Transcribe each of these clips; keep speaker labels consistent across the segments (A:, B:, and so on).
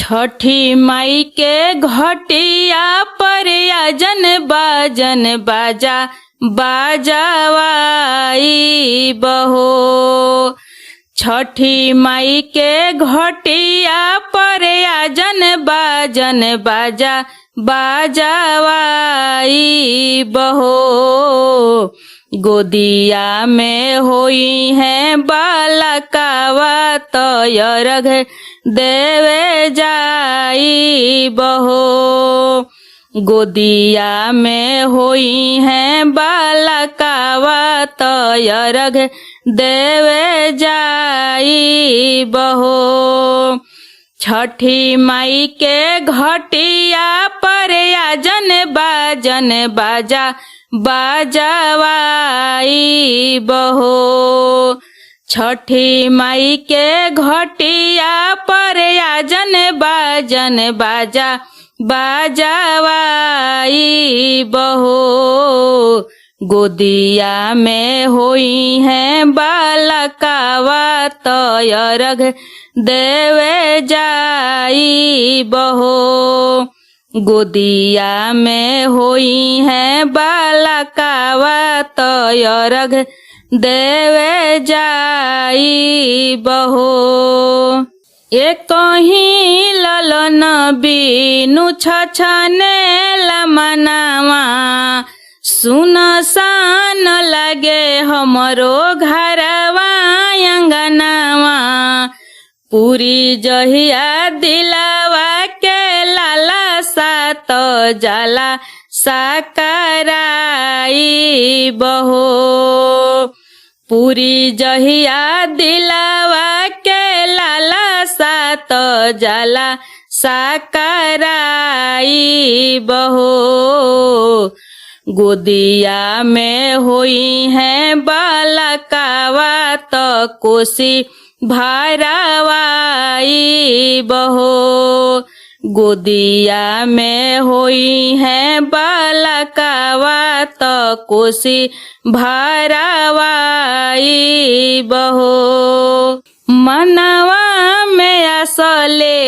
A: छठी माई के घटिया पर आजन बाजन बाजा बाजावाई बहो। छठी माई के घटिया पर आजन बाजन बाजा बाजावाई बहो। गोदिया में होई है बालकावा तयरघ देवे जाई बहो। गोदिया में होई है बालकावा तयरघ देवे जाई बहो। छठी माई के घटिया पर आजन बाजन बाजा बाजावाई बहो। छठी माई के घटिया पर आजन बाजन बाजा बाजावाई बहो। गोदिया में होई है बालकावा तयरघ देवे जाई बहो। गोदिया में होई है बालकावा तयरघ देवे जाई बहो। एक ही ललन बीनु छछने लमनावा सुनसान लगे हमरो घरवा अंगनावा। पूरी जहिया दिलावा के लाला सात जाला साकराई बहो। पूरी जहिया दिलावा के लाला सात जाला साकराई बहो। गोदिया में होई है बालकावा त कोसी भरावाई बहो। गोदिया में होई है बालकावा त कोसी भरावाई बहो। मनवा में असले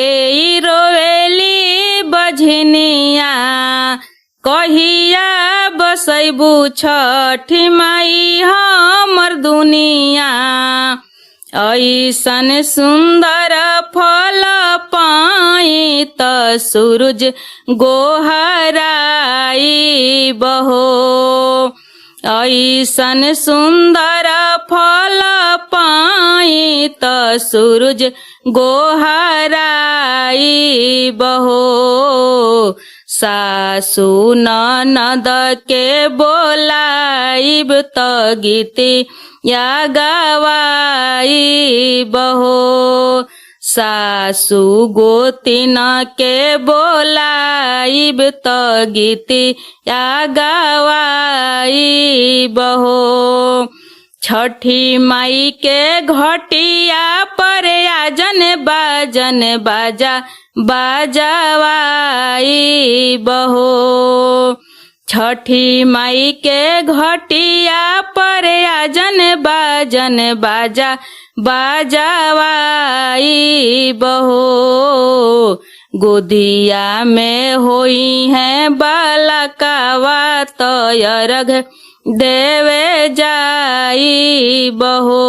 A: रोवेली बझनिया कहिया बसैबू छठी माई हमर दुनिया। ऐसन सुंदर फल पाई त सूरज गोहराई बहो। ऐसन सुंदर फल पाई त सूरज गोहराई बहो। सासु ननद के बोलाइब त गीती या गवाई बहो। सासु गोतिन के बोलाइब त गीती या गवाई बहो। छठी माई के घटिया पर आजन बाजन बाजा बाजावाई बहो। छठी माई के घटिया पर आजन बाजन बाजा बाजावाई बहो। गोदिया में होई है बालकावा तयरघ देवे जाई बहो।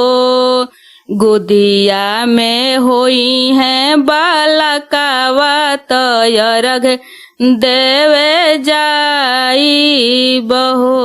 A: गोदिया में होई है बालकावा तयरघ देवे जाई बहो।